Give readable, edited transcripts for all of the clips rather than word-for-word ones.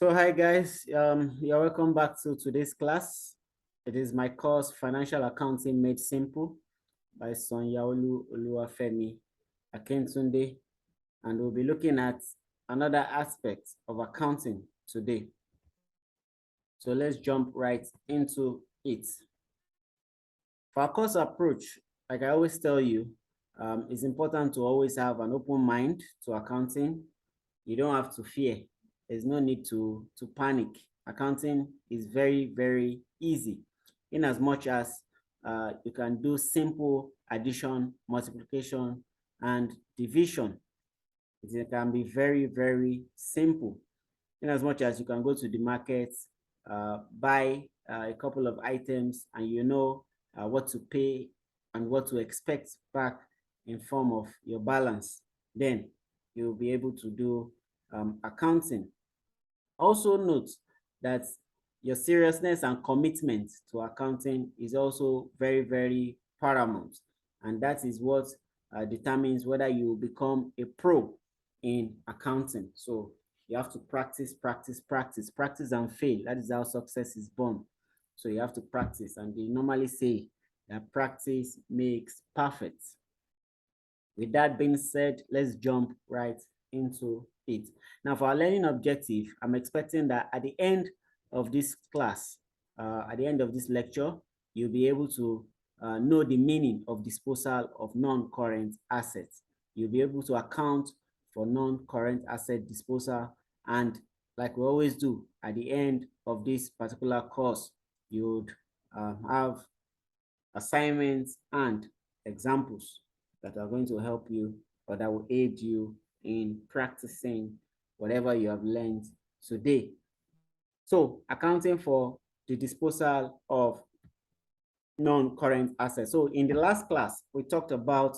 So hi guys, you're welcome back to today's class. It is my course Financial Accounting Made Simple by Sanyaolu Oluwafemi, Akintunde, and we'll be looking at another aspect of accounting today. So let's jump right into it. For our course approach, like I always tell you, it's important to always have an open mind to accounting. You don't have to fear. There's no need to panic. Accounting is very, very easy in as much as you can do simple addition, multiplication, and division. It can be very, very simple in as much as you can go to the market, buy a couple of items, and you know what to pay and what to expect back in form of your balance. Then you'll be able to do accounting. Also note that your seriousness and commitment to accounting is also very, very paramount. And that is what determines whether you will become a pro in accounting. So you have to practice, practice, practice, practice and fail. That is how success is born. So you have to practice. And they normally say that practice makes perfect. With that being said, let's jump right into it. Now, for our learning objective, I'm expecting that at the end of this class, at the end of this lecture, you'll be able to know the meaning of disposal of non-current assets. You'll be able to account for non-current asset disposal. And like we always do, at the end of this particular course, you would have assignments and examples that are going to help you or that will aid you in practicing whatever you have learned today. So accounting for the disposal of non-current assets. So in the last class, we talked about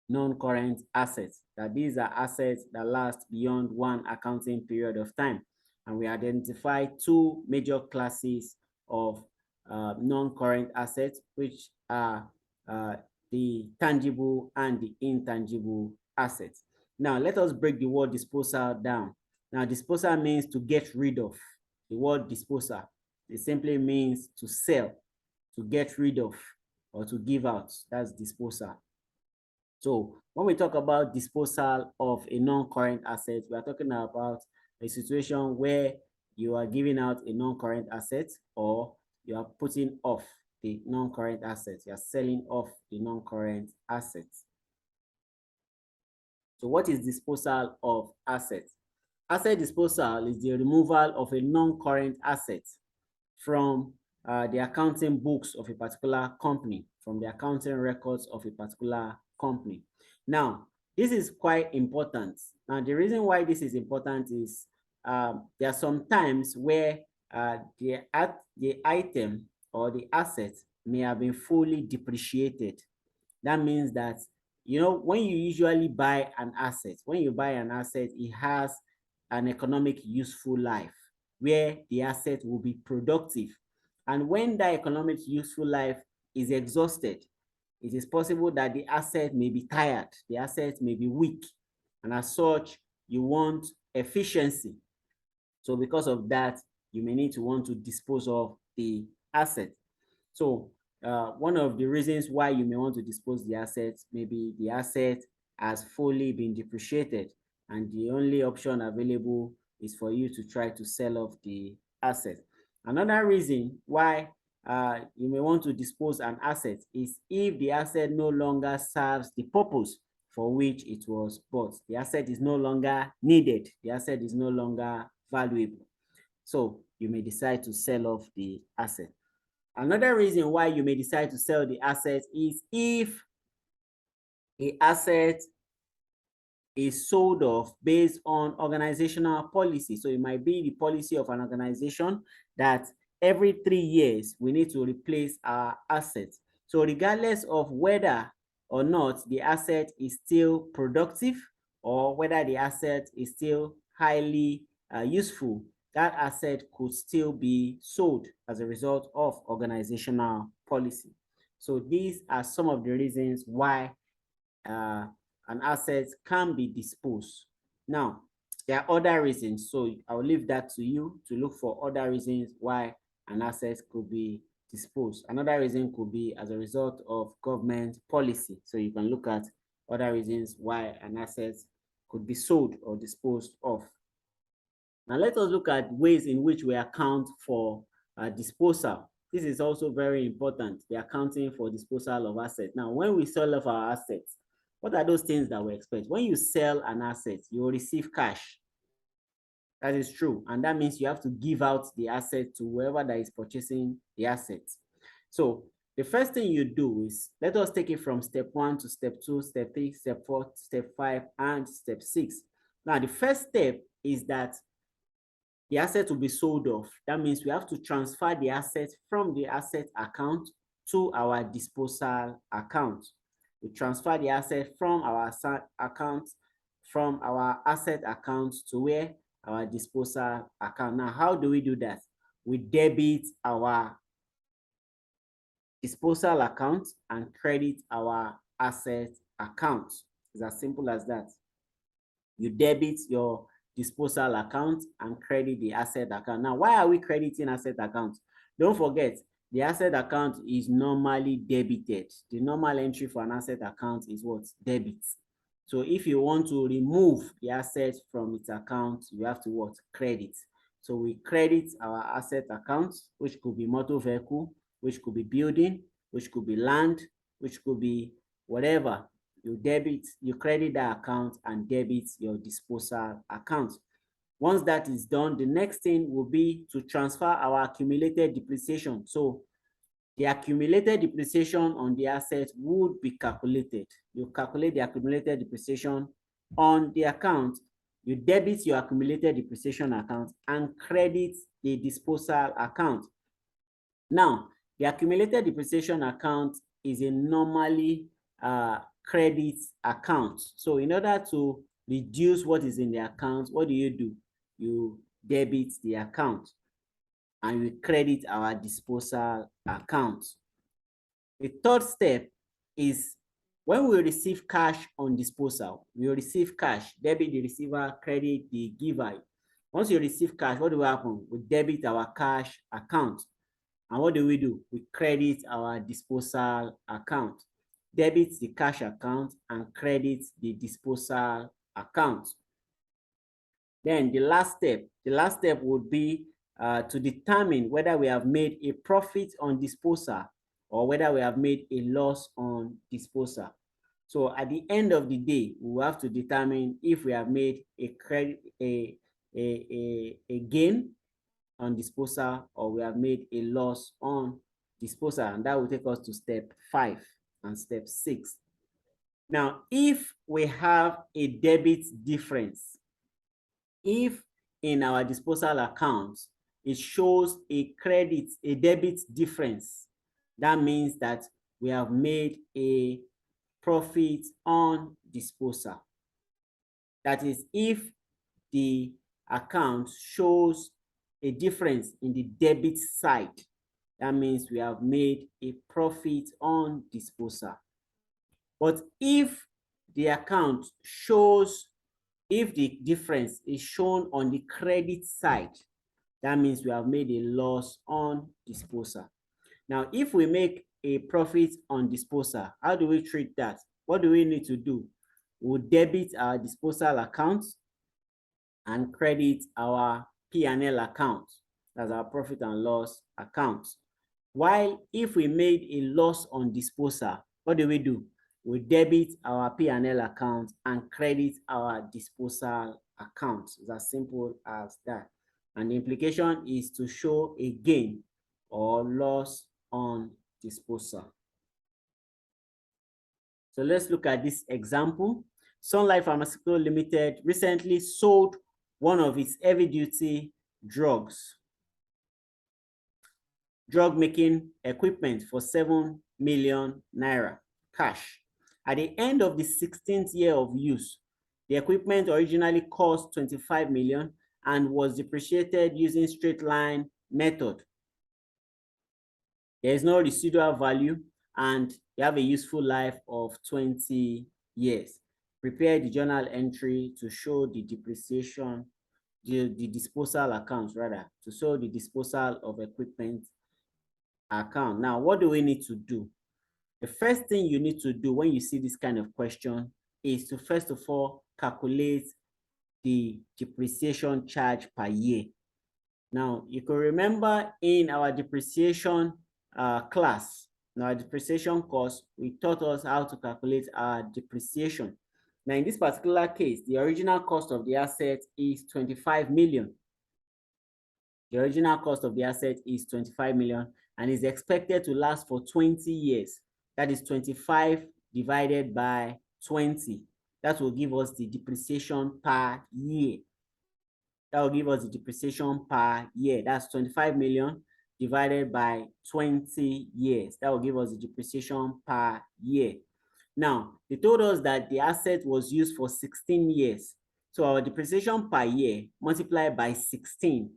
non-current assets, that these are assets that last beyond one accounting period of time. And we identified two major classes of non-current assets, which are the tangible and the intangible assets. Now, let us break the word disposal down. Now, disposal means to get rid of. The word disposal, it simply means to sell, to get rid of, or to give out. That's disposal. So when we talk about disposal of a non-current asset, we are talking about a situation where you are giving out a non-current asset or you are putting off the non-current asset. You are selling off the non-current assets. So what is disposal of assets? Asset disposal is the removal of a non-current asset from the accounting books of a particular company, from the accounting records of a particular company. Now, this is quite important. Now, the reason why this is important is there are some times where the item or the asset may have been fully depreciated. That means that, you know, when you usually buy an asset, it has an economic useful life where the asset will be productive. And when that economic useful life is exhausted, it is possible that the asset may be tired, the asset may be weak, and as such, you want efficiency. So because of that, you may need to want to dispose of the asset. So one of the reasons why you may want to dispose the asset, maybe the asset has fully been depreciated, and the only option available is for you to try to sell off the asset. Another reason why you may want to dispose an asset is if the asset no longer serves the purpose for which it was bought. The asset is no longer needed. The asset is no longer valuable. So you may decide to sell off the asset. Another reason why you may decide to sell the asset is if the asset is sold off based on organizational policy. So it might be the policy of an organization that every 3 years we need to replace our assets. So regardless of whether or not the asset is still productive or whether the asset is still highly useful, that asset could still be sold as a result of organizational policy. So these are some of the reasons why an asset can be disposed. Now, There are other reasons, so I'll leave that to you to look for other reasons why an asset could be disposed. Another reason could be as a result of government policy. So you can look at other reasons why an asset could be sold or disposed of. Now let us look at ways in which we account for disposal. This is also very important, the accounting for disposal of assets. Now, when we sell off our assets, what are those things that we expect? When you sell an asset, you will receive cash. That is true. And that means you have to give out the asset to whoever that is purchasing the asset. So the first thing you do is, let us take it from step 1 to step 2, step 3, step 4, step 5, and step 6. Now, the first step is that the asset will be sold off. That means we have to transfer the asset from the asset account to our disposal account. We transfer the asset from our asset account to where? Our disposal account. Now, how do we do that? We debit our disposal account and credit our asset account. It's as simple as that. You debit your disposal account and credit the asset account. Now, why are we crediting asset account? Don't forget, the asset account is normally debited. The normal entry for an asset account is what? Debit. So if you want to remove the asset from its account, you have to what? Credit. So we credit our asset account, which could be motor vehicle, which could be building, which could be land, which could be whatever. You credit that account and debit your disposal account. Once that is done, the next thing will be to transfer our accumulated depreciation. So the accumulated depreciation on the asset would be calculated. You calculate the accumulated depreciation on the account. You debit your accumulated depreciation account and credit the disposal account. Now, the accumulated depreciation account is a normally credit account. So in order to reduce what is in the account, what do? You debit the account and we credit our disposal account. The third step is when we receive cash on disposal, we receive cash, debit the receiver, credit the giver. Once you receive cash, what do happen? We debit our cash account. And what do? We credit our disposal account. Debit the cash account and credit the disposal account. Then the last step would be to determine whether we have made a profit on disposal or whether we have made a loss on disposal. So at the end of the day, we will have to determine if we have made a gain on disposal or we have made a loss on disposal, and that will take us to step 5 and step 6. Now, if we have a debit difference, if in our disposal account it shows a debit difference, that means that we have made a profit on disposal. That is, if the account shows a difference in the debit side, that means we have made a profit on disposal. But if the account shows, if the difference is shown on the credit side, that means we have made a loss on disposal. Now, if we make a profit on disposal, how do we treat that? What do we need to do? We'll debit our disposal account and credit our P&L account. That's our profit and loss account. While if we made a loss on disposal, what do? We debit our P&L account and credit our disposal account. It's as simple as that. And the implication is to show a gain or loss on disposal. So let's look at this example. Sunlight Pharmaceutical Limited recently sold one of its heavy-duty drug making equipment for 7 million naira cash. At the end of the 16th year of use, the equipment originally cost 25 million and was depreciated using straight line method. There is no residual value and you have a useful life of 20 years. prepare the journal entry to show the depreciation, the disposal account rather, to show the disposal of equipment account. Now, what do we need to do? The first thing you need to do when you see this kind of question is to first of all calculate the depreciation charge per year. Now, you can remember in our depreciation class, in our depreciation course, we taught us how to calculate our depreciation. Now, in this particular case, the original cost of the asset is 25 million. The original cost of the asset is 25 million and is expected to last for 20 years. That is 25 divided by 20. That will give us the depreciation per year. That will give us the depreciation per year. That's 25 million divided by 20 years. That will give us the depreciation per year. Now, they told us that the asset was used for 16 years. So our depreciation per year multiplied by 16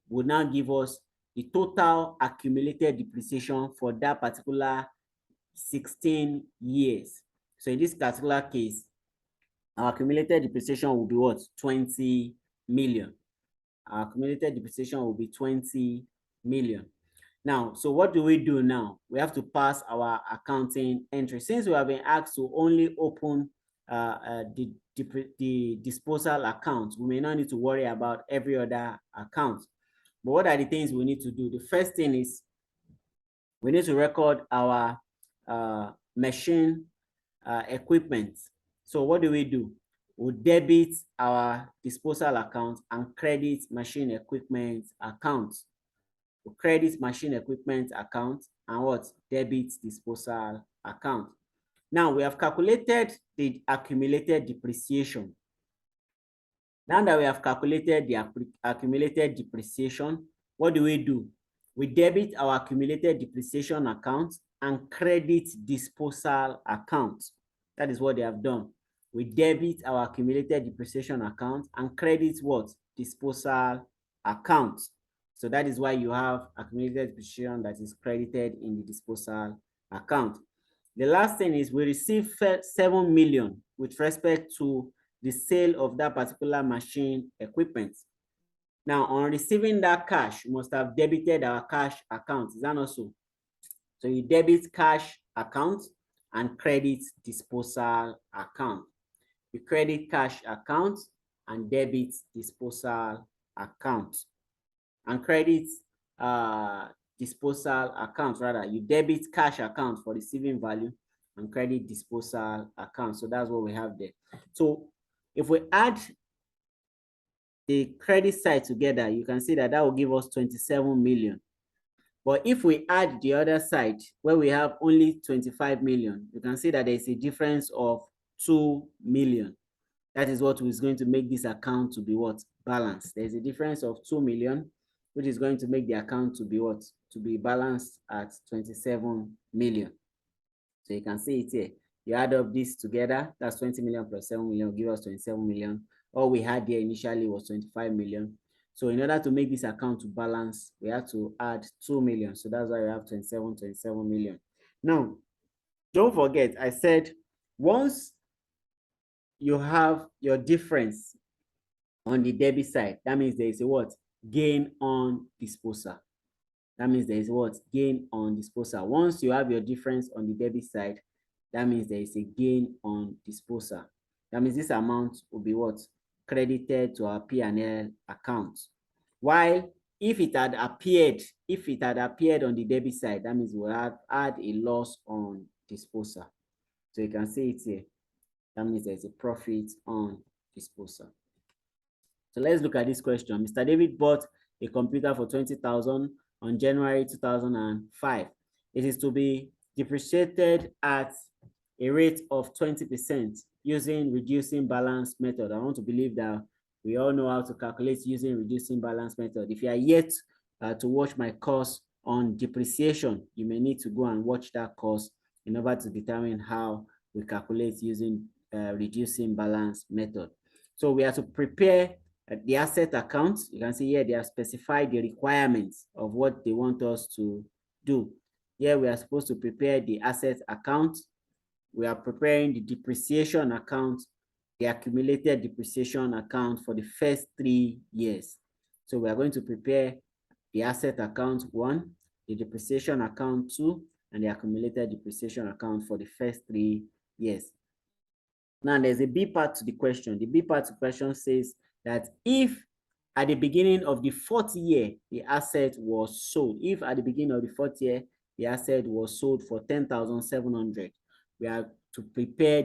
would now give us the total accumulated depreciation for that particular 16 years. So in this particular case, our accumulated depreciation will be what? 20 million. Our accumulated depreciation will be 20 million. Now, so what do we do now? We have to pass our accounting entry. Since we have been asked to only open the disposal account, we may not need to worry about every other account. But what are the things we need to do? The first thing is we need to record our machine equipment. So what do? We debit our disposal account and credit machine equipment account. We credit machine equipment account and what? Debit disposal account. Now we have calculated the accumulated depreciation. Now that we have calculated the accumulated depreciation, what do? We debit our accumulated depreciation account and credit disposal account. That is what they have done. We debit our accumulated depreciation account and credit what? Disposal account. So that is why you have accumulated depreciation that is credited in the disposal account. The last thing is we receive 7 million with respect to the sale of that particular machine equipment. Now, on receiving that cash, you must have debited our cash account. Is that not so? So you debit cash account and credit disposal account. You credit cash account and debit disposal account. And credit disposal account, rather, you debit cash account for receiving value and credit disposal account. So that's what we have there. So if we add the credit side together, you can see that that will give us 27 million. But if we add the other side where we have only 25 million, you can see that there's a difference of 2 million. That is what is going to make this account to be what? Balanced. There's a difference of 2 million, which is going to make the account to be what? To be balanced at 27 million. So you can see it here. You add up this together, that's 20 million plus 7 million will give us 27 million. All we had there initially was 25 million. So in order to make this account to balance, we have to add 2 million. So that's why we have 27 million. Now, don't forget, I said once you have your difference on the debit side, that means there is a what? Gain on disposal. That means there is what? Gain on disposal. Once you have your difference on the debit side, that means there is a gain on disposal. That means this amount will be what? Credited to our P&L account. While if it had appeared on the debit side, that means we'll have had a loss on disposal. So you can see it here. That means there's a profit on disposal. So let's look at this question. Mr. David bought a computer for 20,000 on January 2005. It is to be depreciated at a rate of 20% using reducing balance method. I want to believe that we all know how to calculate using reducing balance method. If you are yet to watch my course on depreciation, you may need to go and watch that course in order to determine how we calculate using reducing balance method. So we have to prepare the asset account. You can see here they have specified the requirements of what they want us to do. Here we are supposed to prepare the asset account. We are preparing the depreciation account the accumulated depreciation account for the first 3 years. So we are going to prepare the asset account 1, the depreciation account 2, and the accumulated depreciation account for the first 3 years. Now, there's a B part to the question. The B part to the question says that if at the beginning of the 4th year, the asset was sold, if at the beginning of the 4th year, the asset was sold for 10,700, we are to prepare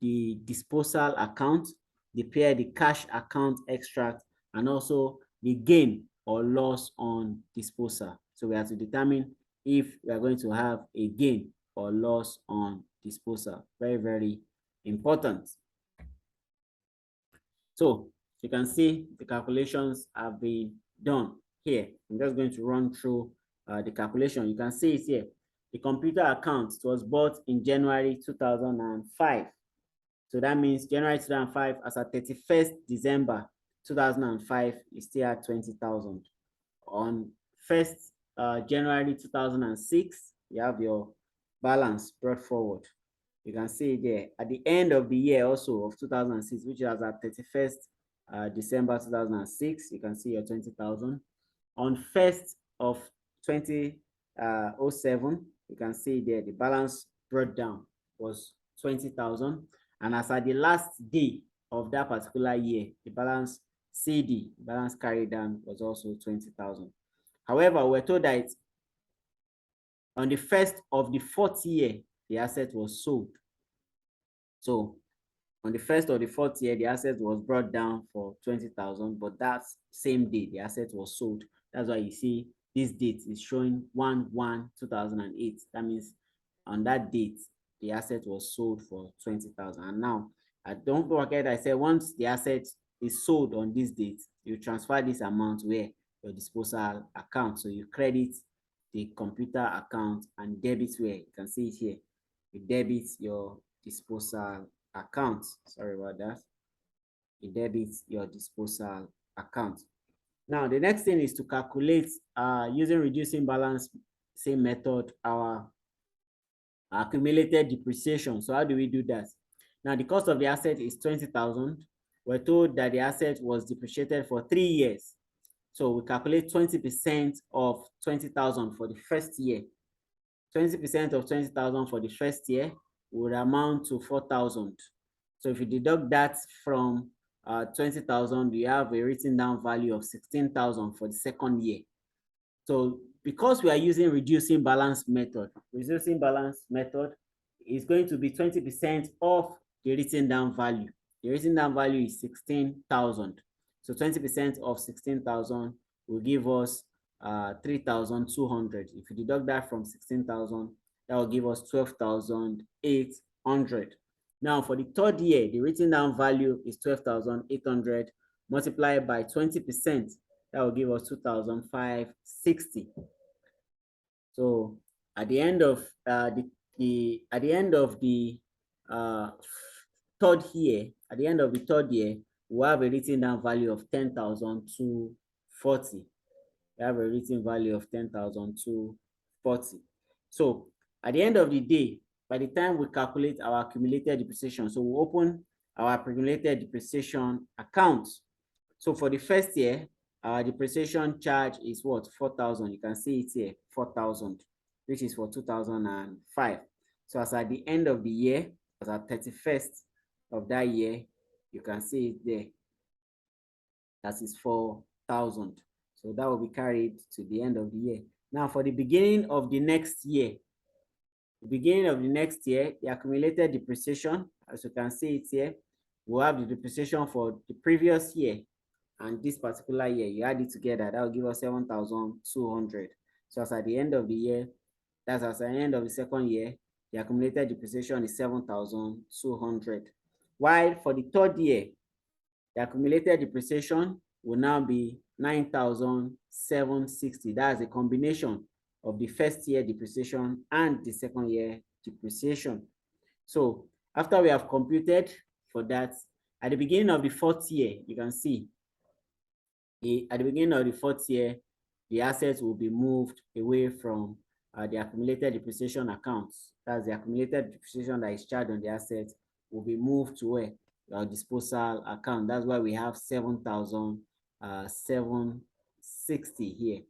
the disposal account, prepare the cash account extract, and also the gain or loss on disposal. So we have to determine if we are going to have a gain or loss on disposal. Very, very important. So you can see the calculations have been done here. I'm just going to run through the calculation. You can see it here. The computer account was bought in January 2005. So that means January 2005 as at 31st December 2005 is still at 20,000. On 1st January 2006, you have your balance brought forward. You can see there at the end of the year also of 2006, which was at 31st December 2006, you can see your 20,000. On 1st of 2007, you can see there the balance brought down was 20,000. And as at the last day of that particular year, the balance CD, balance carried down, was also 20,000. However, we're told that on the 1st of the 4th year, the asset was sold. So on the 1st of the 4th year, the asset was brought down for 20,000, but that same day, the asset was sold. That's why you see this date is showing 1/1/2008. That means on that date, the asset was sold for 20,000. And now, don't forget, I said once the asset is sold on this date, you transfer this amount where your disposal account. So you credit the computer account and debit where you can see it here. You debit your disposal account. Sorry about that. You debit your disposal account. Now, the next thing is to calculate using reducing balance, same method, our accumulated depreciation. So how do we do that? Now, the cost of the asset is 20,000. We're told that the asset was depreciated for 3 years. So we calculate 20% of 20,000 for the first year. 20% of 20,000 for the first year would amount to 4,000. So if you deduct that from 20,000, you have a written down value of 16,000 for the second year. So because we are using reducing balance method is going to be 20% of the written down value. The written down value is 16,000. So 20% of 16,000 will give us 3,200. If you deduct that from 16,000, that will give us 12,800. Now, for the 3rd year, the written down value is 12,800 multiplied by 20%. That will give us 2,560. So at the end of the 3rd year, we have a written down value of 10,240. We have a written value of 10,240. So at the end of the day, by the time we calculate our accumulated depreciation, so we open our accumulated depreciation account. So for the first year, our depreciation charge is what? 4,000. You can see it here, 4,000, which is for 2005. So as at the end of the year, as at 31st of that year, you can see it there. That is 4,000. So that will be carried to the end of the year. Now for the beginning of the next year, the accumulated depreciation, as you can see it here, we'll have the depreciation for the previous year and this particular year. You add it together, that will give us 7,200. So as at the end of the year, that's as at the end of the second year, the accumulated depreciation is 7,200. While for the 3rd year, the accumulated depreciation will now be 9,760. That's a combination of the first year depreciation and the second year depreciation. So after we have computed for that, at the beginning of the 4th year, you can see at the beginning of the 4th year, the assets will be moved away from the accumulated depreciation accounts. That's the accumulated depreciation that is charged on the asset will be moved to where? disposal account. That's why we have 7,760 here.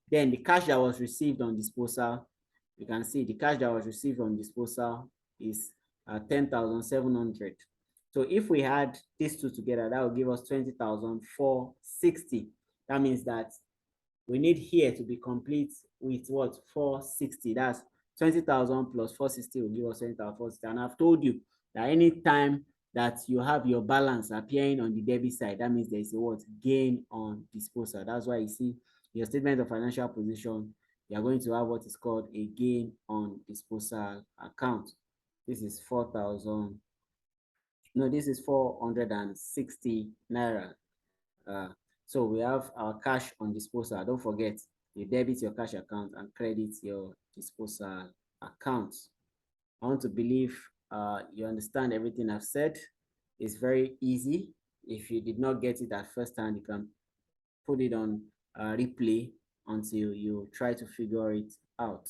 Then the cash that was received on disposal, you can see the cash that was received on disposal is 10,700. So if we add these two together, that will give us 20,460. That means that we need here to be complete with what? 460. That's 20,000 plus 460 will give us 20,460. And I've told you that anytime that you have your balance appearing on the debit side, that means there is a what? Gain on disposal. That's why you see your statement of financial position, you are going to have what is called a gain on disposal account. This is 4,000. No, this is 460 naira. Uh, so we have our cash on disposal. Don't forget, you debit your cash account and credit your disposal account. I want to believe you understand everything I've said. It's very easy. If you did not get it at first hand, you can put it on replay until you try to figure it out.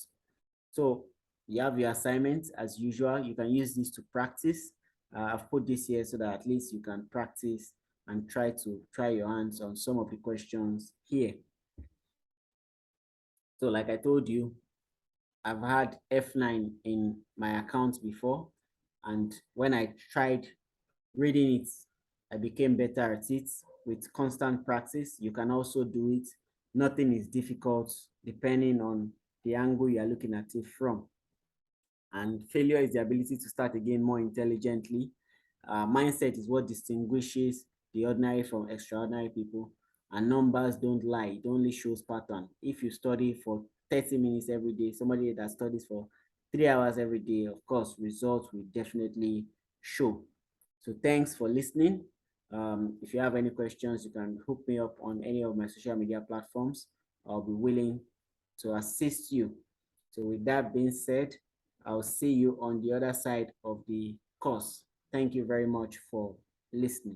So you have your assignment as usual. You can use this to practice. I've put this here so that at least you can practice and try your hands on some of the questions here. So like I told you, I've had F9 in my account before. And when I tried reading it, I became better at it with constant practice. You can also do it. Nothing is difficult depending on the angle you are looking at it from. And failure is the ability to start again more intelligently. Mindset is what distinguishes the ordinary from extraordinary people. And numbers don't lie, it only shows pattern. If you study for 30 minutes every day, somebody that studies for 3 hours every day, of course, results will definitely show. So thanks for listening. If you have any questions, you can hook me up on any of my social media platforms. I'll be willing to assist you. So with that being said, I'll see you on the other side of the course. Thank you very much for listening.